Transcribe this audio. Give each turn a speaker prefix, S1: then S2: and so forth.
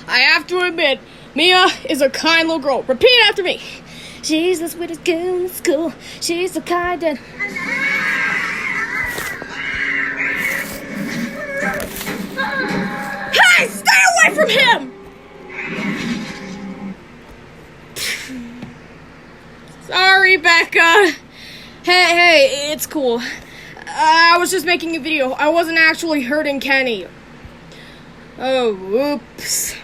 S1: I have to admit, Mia is a kind little girl. Repeat after me. She's the sweetest girl in school. She's so kind and... Hey, stay away from him! Sorry, Becca. Hey, it's cool. I was just making a video. I wasn't actually hurting Kenny. Oh, whoops.